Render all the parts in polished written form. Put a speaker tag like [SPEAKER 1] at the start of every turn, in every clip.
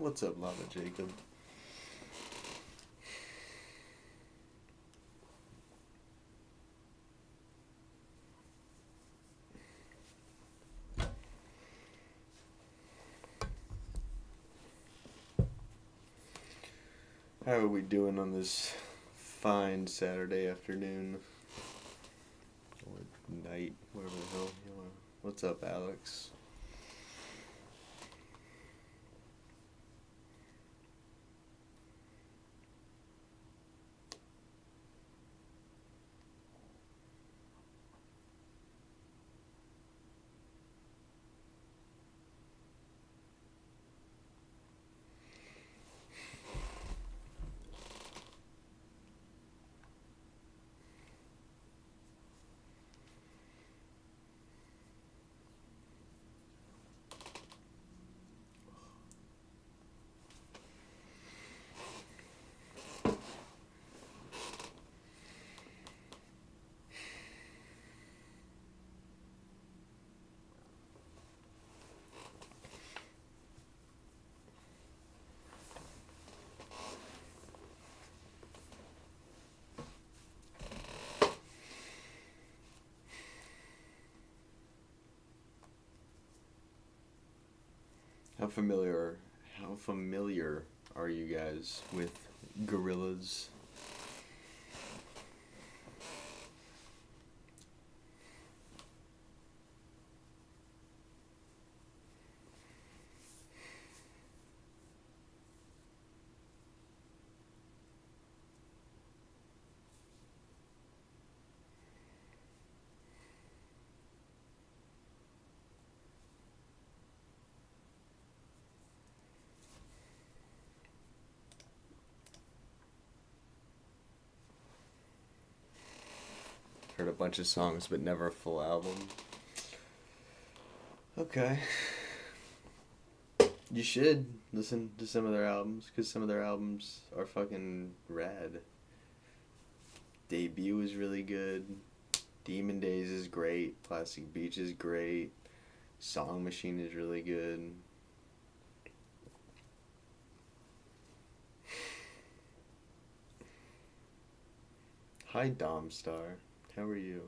[SPEAKER 1] What's up, Mama Jacob? How are we doing on this fine Saturday afternoon? Or night, wherever the hell you are. What's up, Alex? How familiar are you guys with Gorillaz? Heard a bunch of songs, but never a full album. Okay. You should listen to some of their albums, because some of their albums are fucking rad. Debut is really good. Demon Days is great. Plastic Beach is great. Song Machine is really good. Hi, Dom Star. How are you?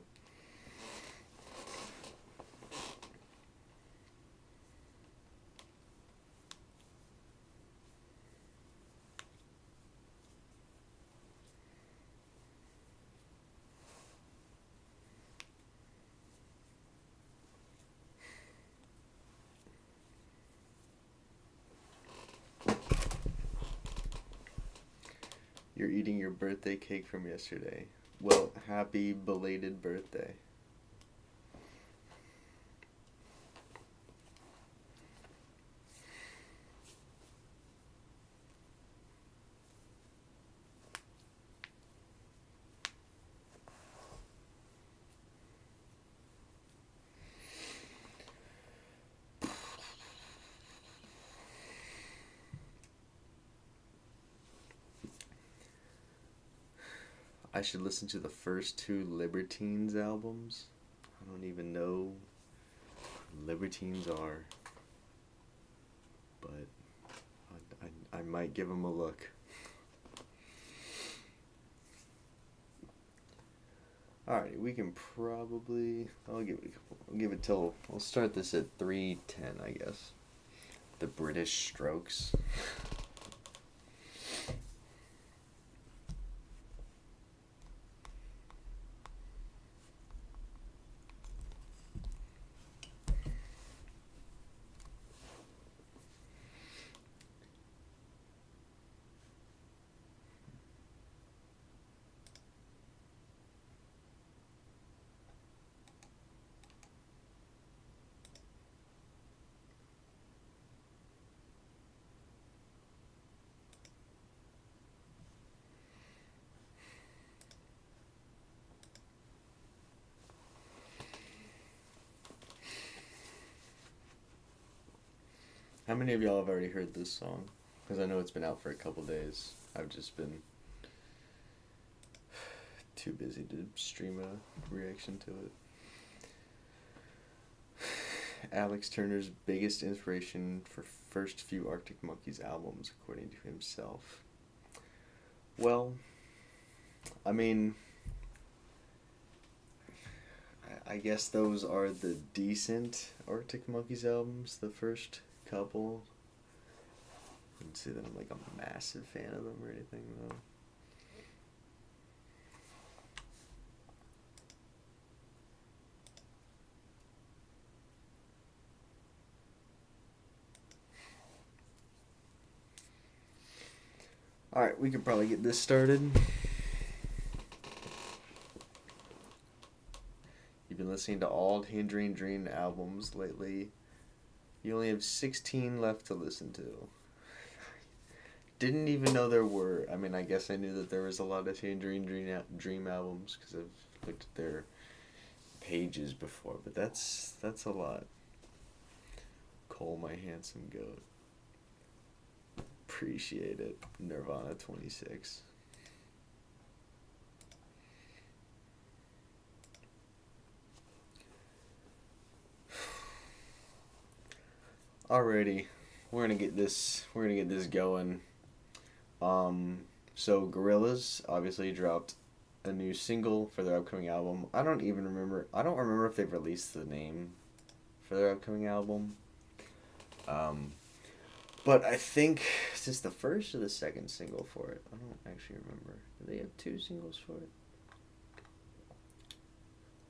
[SPEAKER 1] You're eating your birthday cake from yesterday. Well, happy belated birthday. I should listen to the first two Libertines albums. I don't even know who Libertines are, but I might give them a look. Alright, we can probably. I'll give it till. I'll start this at 3:10, I guess. The British Strokes. How many of y'all have already heard this song? Because I know it's been out for a couple days. I've just been too busy to stream a reaction to it. Alex Turner's biggest inspiration for first few Arctic Monkeys albums, according to himself. Well, I mean, I guess those are the decent Arctic Monkeys albums, the first couple. I wouldn't say that I'm like a massive fan of them or anything, though. Alright, we could probably get this started. You've been listening to all Tangerine Dream albums lately. You only have 16 left to listen to. Didn't even know there were. I mean, I guess I knew that there was a lot of Tangerine Dream albums because I've looked at their pages before, but that's a lot. Cole, my handsome goat. Appreciate it. Nirvana 26. Alrighty, we're gonna get this going. So Gorillaz obviously dropped a new single for their upcoming album. I don't remember if they've released the name for their upcoming album. But I think is this the first or the second single for it? I don't actually remember. Do they have 2 singles for it?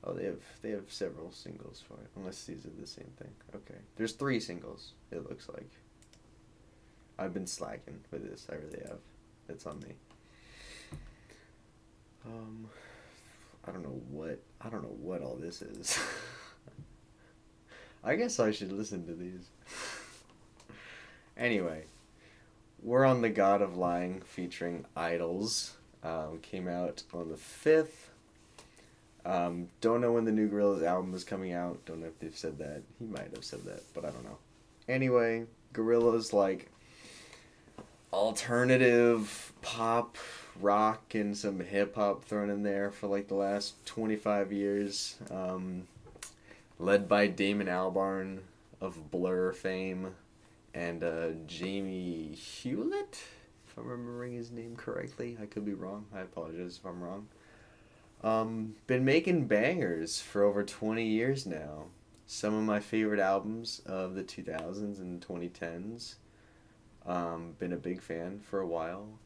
[SPEAKER 1] Oh, they have several singles for it, unless these are the same thing. Okay, there's 3 singles. It looks like. I've been slacking with this. I really have. It's on me. I don't know what all this is. I guess I should listen to these. Anyway, we're on The God of Lying featuring IDLES. Came out on the 5th. Don't know when the new Gorillaz album is coming out. Don't know if they've said that. He might have said that, but I don't know. Anyway, Gorillaz like alternative pop, rock, and some hip hop thrown in there for like the last 25 years. Led by Damon Albarn of Blur fame and Jamie Hewlett, if I'm remembering his name correctly. I could be wrong. I apologize if I'm wrong. Been making bangers for over 20 years now. Some of my favorite albums of the 2000s and 2010s. Been a big fan for a while.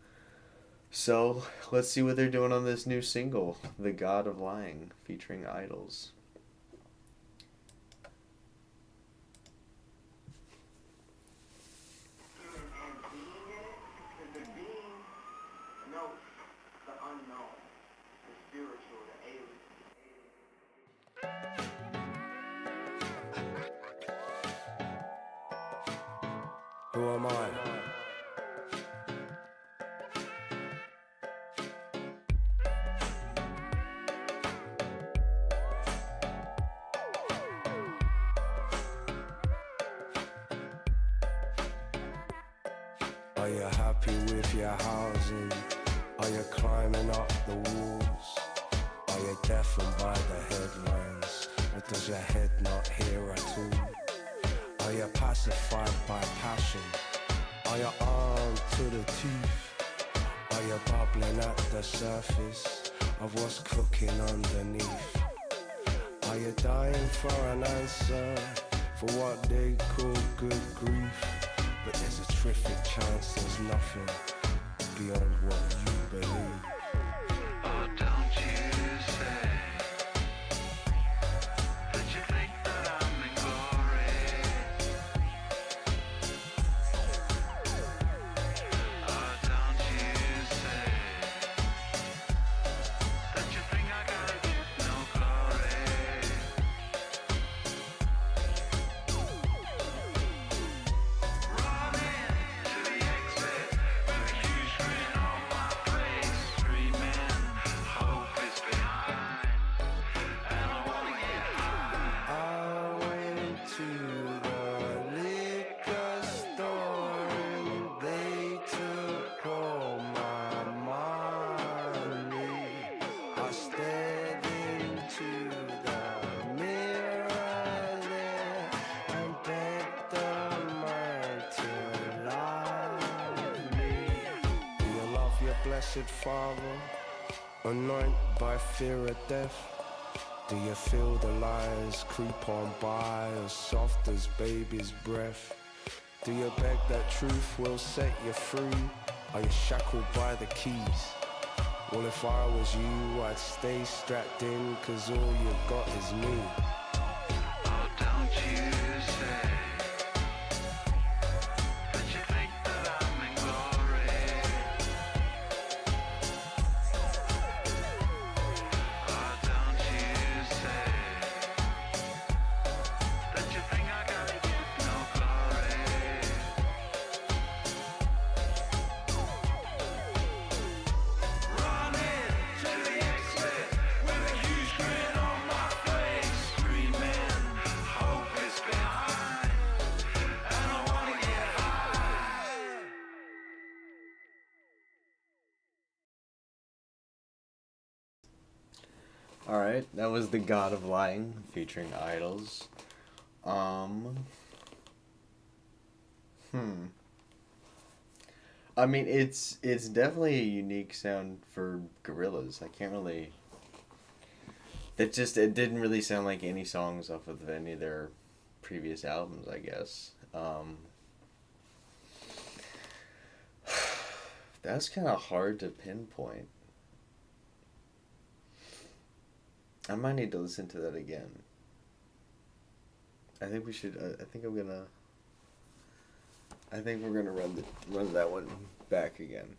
[SPEAKER 1] So, let's see what they're doing on this new single, The God of Lying, featuring IDLES.
[SPEAKER 2] Who am I? Are you happy with your housing? Are you climbing up the walls? Are you deafened by the headlines? Or does your head not hear at all? Are you pacified by passion? Are you armed to the teeth? Are you bubbling at the surface of what's cooking underneath? Are you dying for an answer for what they call good grief? But there's a terrific chance there's nothing beyond what you believe. Oh, don't you say that you think that I'm in glory? Oh, don't you say that you think I gotta get no glory? Running to the exit with a huge grin on my face, screaming, hope is behind, and I wanna get high. I went to the liquor store and they took all my money. I stared into the mirror there and begged the man to blessed Father, anointed by fear of death? Do you feel the lies creep on by as soft as baby's breath? Do you beg that truth will set you free? Are you shackled by the keys? Well, if I was you, I'd stay strapped in, 'cause all you got is me.
[SPEAKER 3] Oh, don't you say that you think that I'm in glory. Oh, don't you say that you think I gotta get no glory. Running to the exit with a huge grin on my face, screaming, hope is behind, and I wanna get high.
[SPEAKER 1] Alright, that was The God of Lying featuring IDLES. I mean, it's definitely a unique sound for Gorillaz. I can't really. It didn't really sound like any songs off of any of their previous albums, I guess. That's kind of hard to pinpoint. I might need to listen to that again. I think we should. I think we're gonna run that one back again.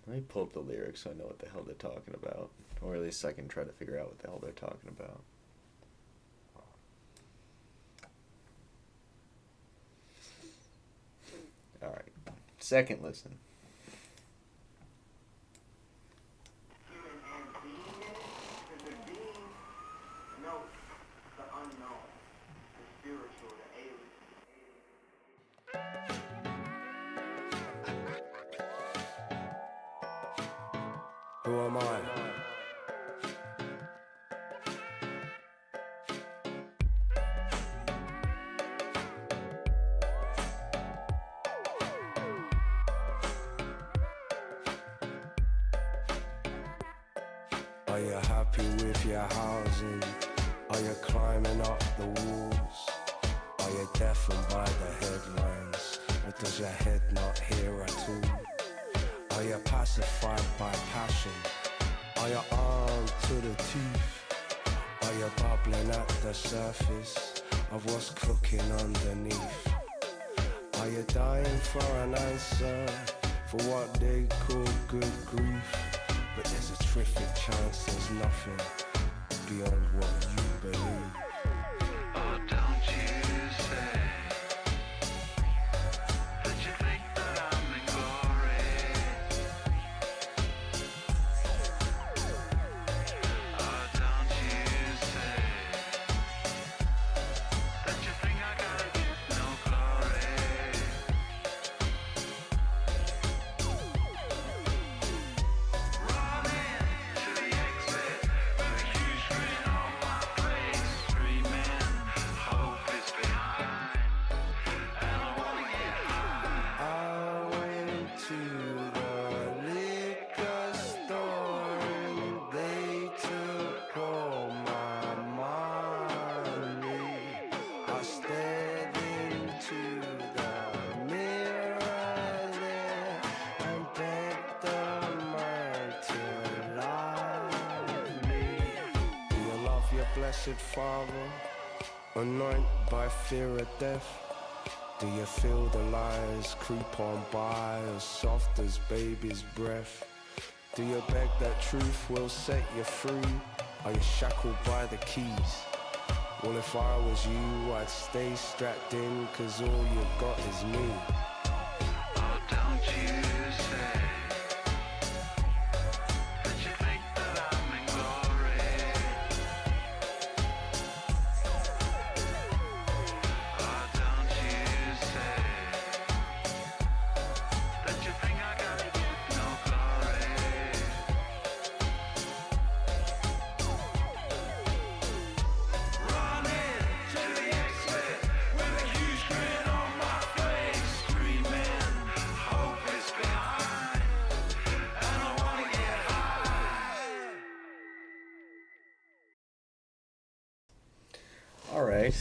[SPEAKER 1] Let me pull up the lyrics so I know what the hell they're talking about, or at least I can try to figure out what the hell they're talking about. All right, second listen.
[SPEAKER 2] Who am I? Are you happy with your housing? Are you climbing up the walls? Are you deafened by the headlines? Or does your head not hear at all? Are you pacified by passion? Are you armed to the teeth? Are you bubbling at the surface of what's cooking underneath? Are you dying for an answer for what they call good grief? But there's a terrific chance there's nothing beyond what you believe.
[SPEAKER 3] Oh, don't you say that you think that I'm in glory. Oh, don't you say that you think I gotta get no glory. Running to the exit with a huge grin on my face, screaming, hope is behind, and I wanna get high.
[SPEAKER 2] I went to the liquor store and they took all my money. I stared into the mirror there and begged the man to love me. Do you love your blessed Father, anointed by fear of death? Do you feel the lies creep on by as soft as baby's breath? Do you beg that truth will set you free? Are you shackled by the keys? Well, if I was you, I'd stay strapped in, 'cause all you got is me.
[SPEAKER 3] Oh, don't you say that you think that I'm in glory. Oh, don't you say that you think I gotta get no glory. Running to the exit with a huge grin on my face, screaming,
[SPEAKER 1] All right.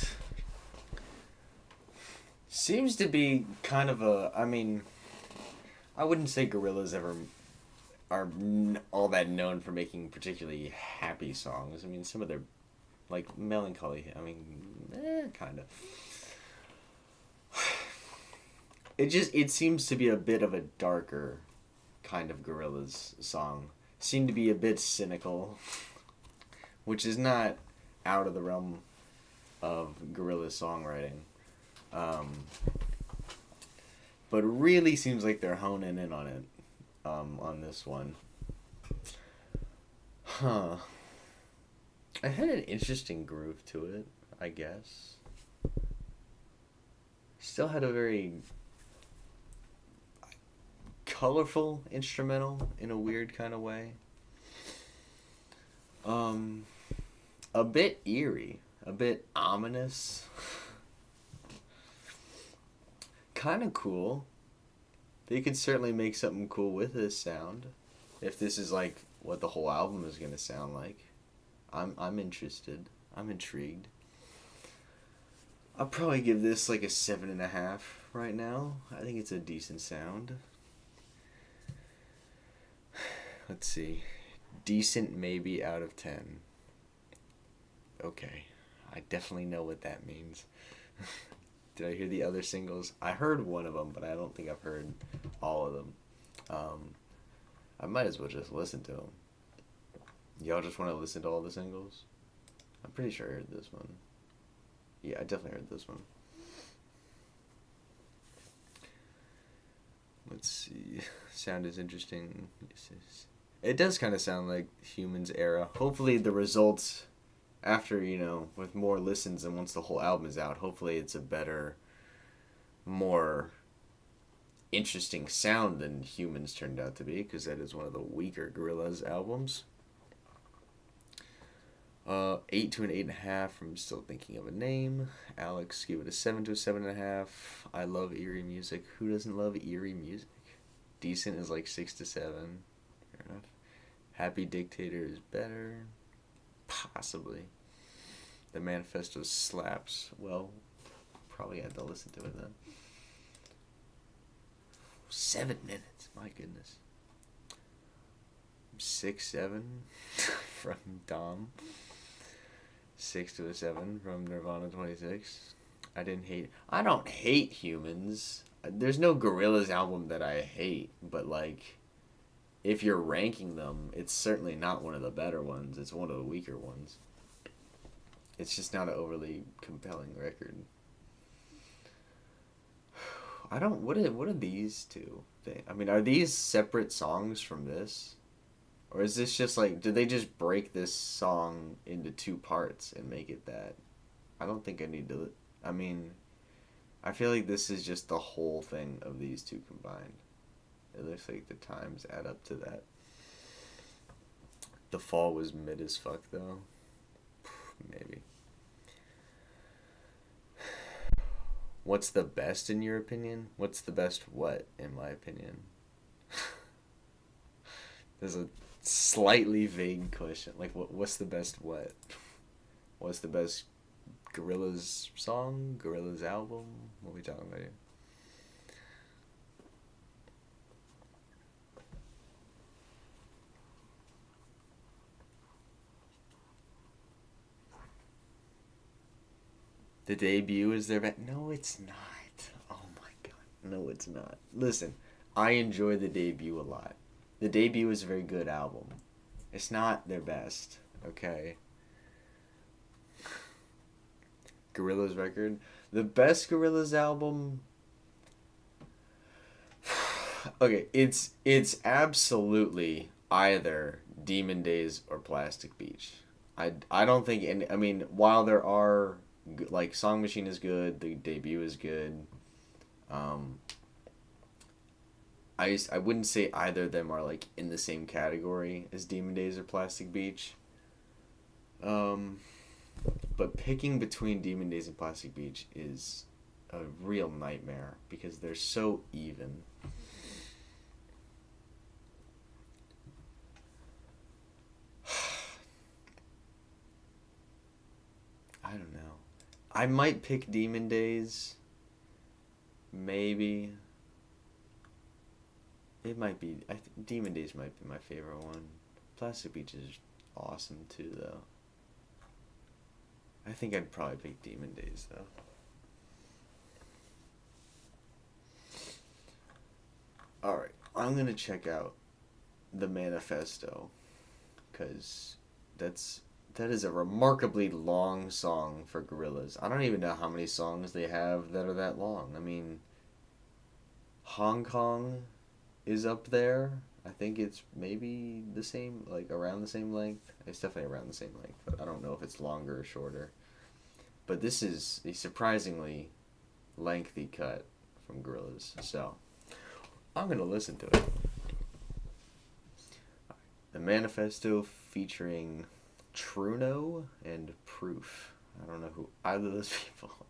[SPEAKER 1] Seems to be kind of a. I mean, I wouldn't say Gorillaz ever are all that known for making particularly happy songs. I mean, some of their like melancholy. I mean, kind of. It seems to be a bit of a darker kind of Gorillaz song. Seem to be a bit cynical, which is not out of the realm of Gorillaz songwriting. But really seems like they're honing in on it on this one. Huh. It had an interesting groove to it, I guess. Still had a very colorful instrumental in a weird kind of way. A bit eerie, a bit ominous. Kind of cool. They could certainly make something cool with this sound. If this is like what the whole album is going to sound like. I'm interested. I'm intrigued. I'll probably give this like a 7.5 right now. I think it's a decent sound. Let's see. Decent maybe out of 10. Okay. I definitely know what that means. Did I hear the other singles? I heard one of them, but I don't think I've heard all of them. I might as well just listen to them. Y'all just want to listen to all the singles? I'm pretty sure I heard this one. Yeah, I definitely heard this one. Let's see. Sound is interesting. It does kind of sound like Humans era. Hopefully the results after, with more listens and once the whole album is out, hopefully it's a better, more interesting sound than Humans turned out to be, because that is one of the weaker Gorillaz albums. 8 to an 8.5 from Still Thinking of a Name. Alex gave it a 7 to a 7.5. I love eerie music. Who doesn't love eerie music? Decent is like 6 to 7. Fair enough. Happy Dictator is better. Possibly. The Manifesto slaps. Well, probably had to listen to it then. 7 minutes. My goodness. 6-7 from Dom. 6 to a 7 from Nirvana 26. I don't hate Humans. There's no Gorillaz album that I hate, but like, if you're ranking them, it's certainly not one of the better ones. It's one of the weaker ones. It's just not an overly compelling record. What are these two? Are these separate songs from this? Or is this just like, did they just break this song into 2 parts and make it that? I don't think I need to, I feel like this is just the whole thing of these 2 combined. It looks like the times add up to that. The Fall was mid as fuck though. Maybe. What's the best in your opinion? What's the best what, in my opinion? There's a slightly vague question. Like, what's the best what? What's the best Gorillaz song? Gorillaz album? What are we talking about here? The debut is their best. No, it's not. Oh my god. No, it's not. Listen, I enjoy the debut a lot. The debut is a very good album. It's not their best, okay? Gorillaz record. The best Gorillaz album. Okay, it's absolutely either Demon Days or Plastic Beach. I don't think any. While there are like Song Machine is good, the debut is good. I wouldn't say either of them are like in the same category as Demon Days or Plastic Beach. But picking between Demon Days and Plastic Beach is a real nightmare because they're so even. I don't know. I might pick Demon Days. Maybe. It might be. Demon Days might be my favorite one. Plastic Beach is awesome too, though. I think I'd probably pick Demon Days, though. Alright, I'm gonna check out the Manifesto, because that is a remarkably long song for Gorillaz. I don't even know how many songs they have that are that long. I mean, Hong Kong is up there. I think it's maybe the same, like around the same length. It's definitely around the same length, but I don't know if it's longer or shorter. But this is a surprisingly lengthy cut from Gorillaz, so I'm going to listen to it. The Manifesto featuring Truno and Proof. I don't know who either of those people are.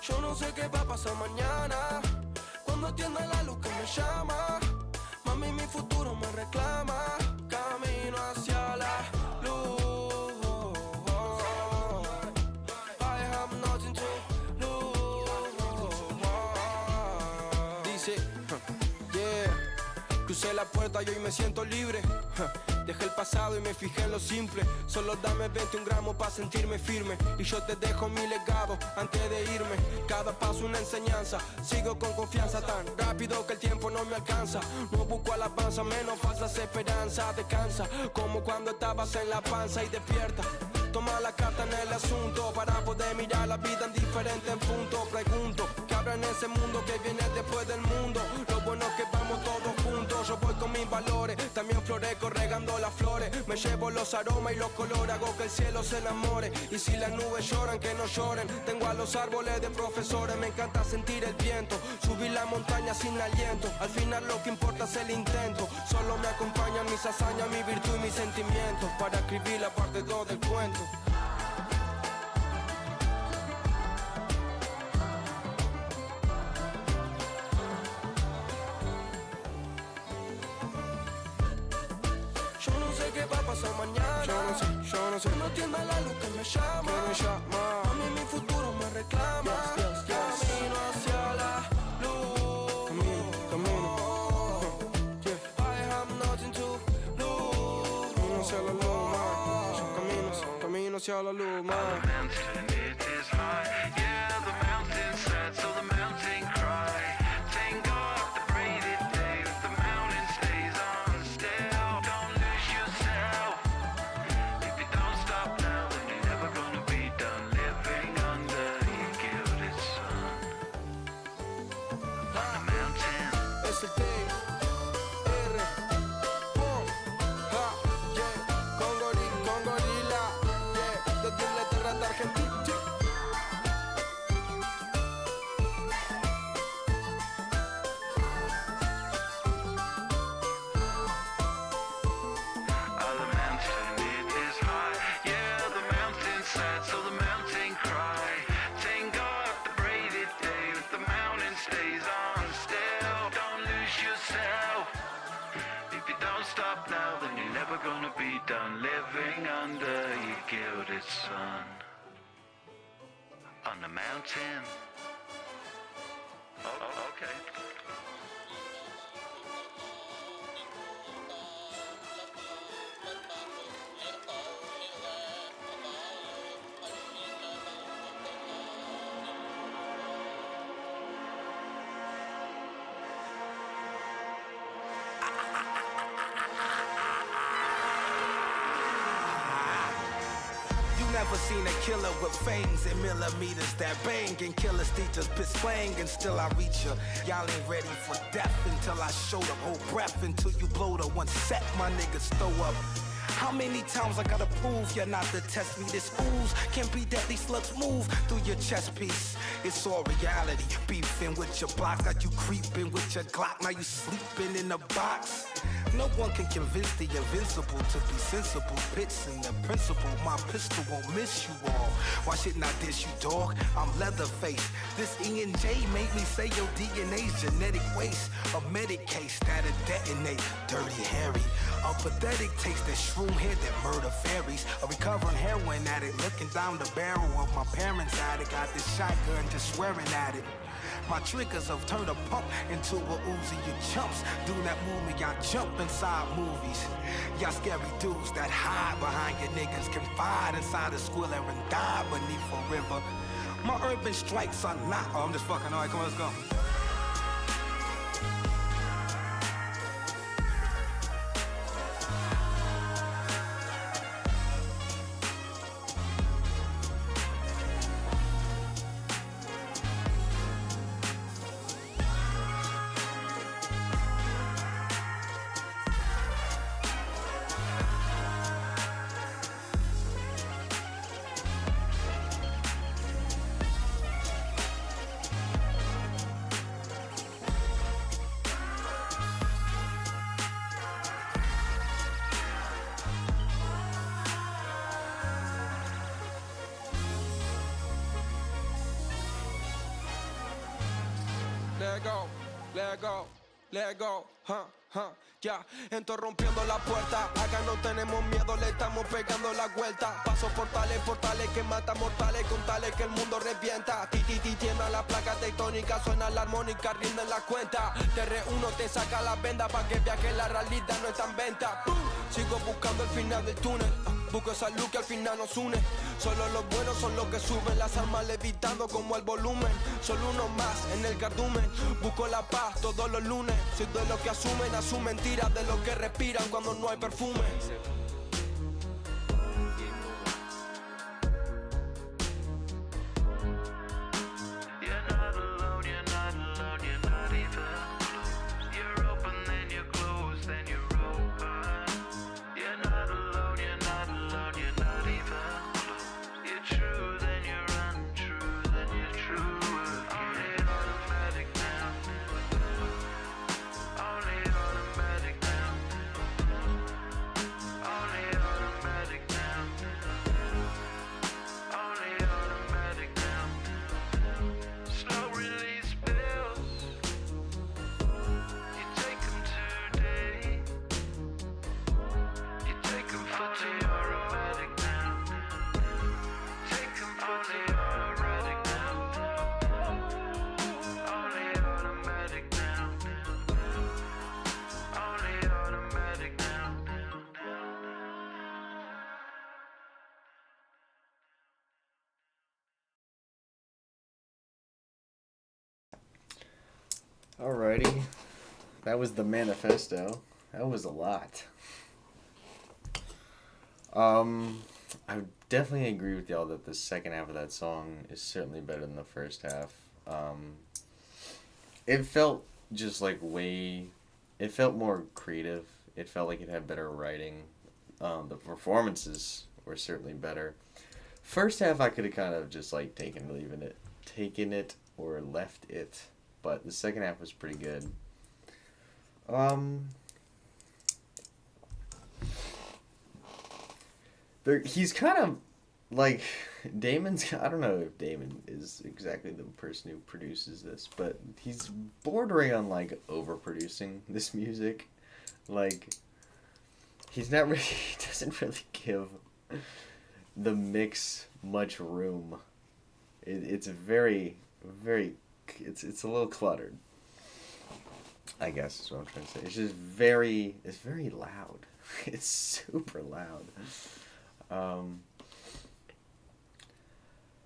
[SPEAKER 2] Yo no sé qué va a pasar mañana, cuando atienda la luz que me llama. Mami, mi futuro me reclama, camino hacia la luz. I have nothing to lose. Dice, yeah, crucé la puerta y hoy me siento libre. Dejé el pasado y me fijé en lo simple. Solo dame 21 gramos para sentirme firme. Y yo te dejo mi legado antes de irme. Cada paso una enseñanza. Sigo con confianza tan rápido que el tiempo no me alcanza. No busco alabanza, menos falsas esperanzas. Descansa como cuando estabas en la panza y despierta. Toma la carta en el asunto para poder mirar la vida en diferentes puntos. Pregunto, ¿qué habrá en ese mundo que viene después del mundo? Lo bueno es que vamos todos juntos. Yo voy con mis valores, también florezco regando las flores. Me llevo los aromas y los colores, hago que el cielo se enamore. Y si las nubes lloran, que no lloren. Tengo a los árboles de profesores, me encanta sentir el viento. Subir la montaña sin aliento, al final lo que importa es el intento. Solo me acompañan mis hazañas, mi virtud y mis sentimientos para escribir la parte 2 del cuento. Yo no sé qué va a pasar mañana. Yo no sé. No entiendo la luz que me llama. A mí mi futuro me reclama. Camino hacia la luz. Camino. I have nothing to lose. Camino hacia la luz, man. Camino hacia la luz, man.
[SPEAKER 3] The mountain, it is high. Yeah, the mountain sad, so the mountain cry. Thank God the braided day, the mountain stays on still. Don't lose yourself. If you don't stop now, then you're never gonna be done living under your gilded sun. On the mountain.
[SPEAKER 2] S.T. R. Yeah. Con Gorillaz. Yeah. Desde Inglaterra hasta Argentina.
[SPEAKER 3] On the mountain, it is high. Yeah, the mountain sad, so the mountain cry. Thank God the braided day, the mountain stays on still. Don't lose yourself. If you don't stop now, then you're never gonna be done living under your gilded sun. On the mountain. Oh, okay.
[SPEAKER 4] You never seen a killer with fangs and millimeters that bang and killers teachers piss slang and still I reach ya. Y'all ain't ready for death until I show them whole breath until you blow the one set my niggas throw up. How many times I gotta prove you're not to test me? This ooze can be deadly, slugs move through your chest piece. It's all reality. Beefing with your blocks, got you creeping with your Glock. Now you sleeping in a box. No one can convince the invincible to be sensible. Bits in the principle, my pistol won't miss you all. Why shouldn't I diss you, dog? I'm Leatherface. This E&J made me say your DNA's genetic waste. A medic case that'll detonate. Dirty Harry. A pathetic taste that shroom head that murder fairies. A recovering heroin addict looking down the barrel of my parents' attic. Got this shotgun just swearing at it. My triggers have turned a pump into a Uzi, you chumps. Do that movie, y'all jump inside movies. Y'all scary dudes that hide behind your niggas, confide inside a squiller and die beneath a river. My urban strikes are not. Oh, I'm just fucking. All right, come on, let's go.
[SPEAKER 5] Let go, ya, entro rompiendo la puerta. Acá no tenemos miedo, le estamos pegando la vuelta. Paso portales que matan mortales, con tales que el mundo revienta. Titi tiembla la placa tectónica, suena la armónica, rinden la cuenta. Te reúno, te saca la venda pa' que veas que la realidad no está en venta. Sigo buscando el final del túnel. Busco esa luz que al final nos une. Solo los buenos son los que suben, las almas levitando como el volumen. Solo uno más en el cardumen. Busco la paz todos los lunes. Soy de los que asumen mentiras, de los que respiran cuando no hay perfume.
[SPEAKER 1] Alrighty, that was the manifesto. That was a lot. I definitely agree with y'all that the second half of that song is certainly better than the first half. It felt just like it felt more creative. It felt like it had better writing. The performances were certainly better. First half I could have kind of just like taken it or left it. But the second half was pretty good. He's kind of like Damon's. I don't know if Damon is exactly the person who produces this, but he's bordering on like overproducing this music. Like he's not really. He doesn't really give the mix much room. It's very, very. It's a little cluttered, I guess is what I'm trying to say. It's just very loud. It's super loud.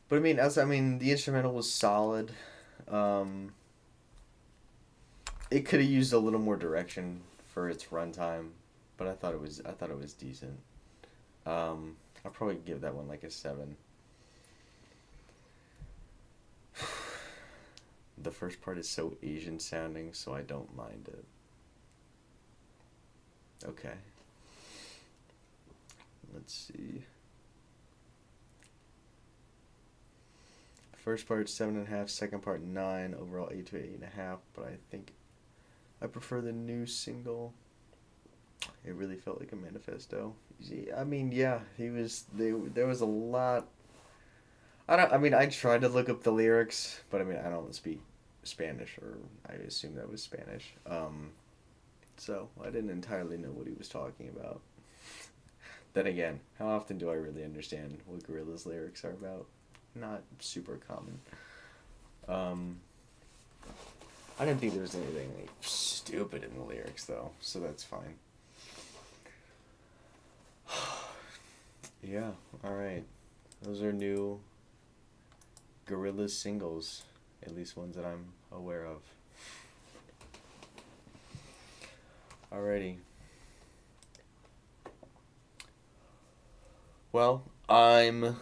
[SPEAKER 1] But I mean, the instrumental was solid. It could have used a little more direction for its runtime, but I thought it was decent. I'll probably give that one like a 7. The first part is so Asian sounding, so I don't mind it. Okay. Let's see. First part 7.5, second part 9, overall 8 to 8.5. But I think I prefer the new single. It really felt like a manifesto. I mean, yeah, there was a lot. I mean, I tried to look up the lyrics, but I mean, I don't speak Spanish, or I assume that was Spanish. So I didn't entirely know what he was talking about. Then again, how often do I really understand what Gorillaz lyrics are about? Not super common. I didn't think there was anything like stupid in the lyrics though, so that's fine. Yeah, alright. Those are new Gorillaz singles, at least ones that I'm aware of. Alrighty. Well, I'm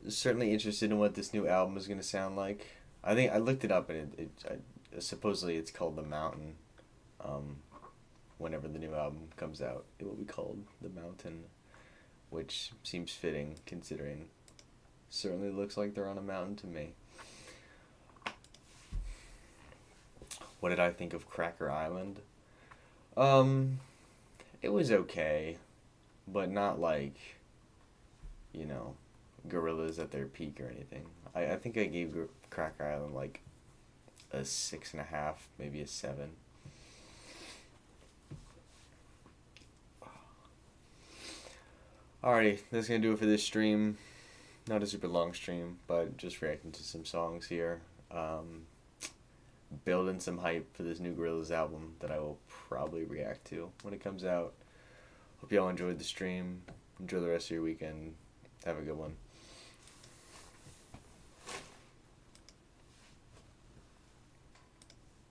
[SPEAKER 1] certainly interested in what this new album is going to sound like. I think I looked it up, and supposedly it's called The Mountain. Whenever the new album comes out, it will be called The Mountain, which seems fitting considering certainly looks like they're on a mountain to me. What did I think of Cracker Island? It was okay, but not like, you know, Gorillaz at their peak or anything. I think I gave Cracker Island like a 6.5, maybe a 7. Alrighty, that's gonna do it for this stream. Not a super long stream, but just reacting to some songs here. Building some hype for this new Gorillaz album that I will probably react to when it comes out. Hope y'all enjoyed the stream. Enjoy the rest of your weekend. Have a good one.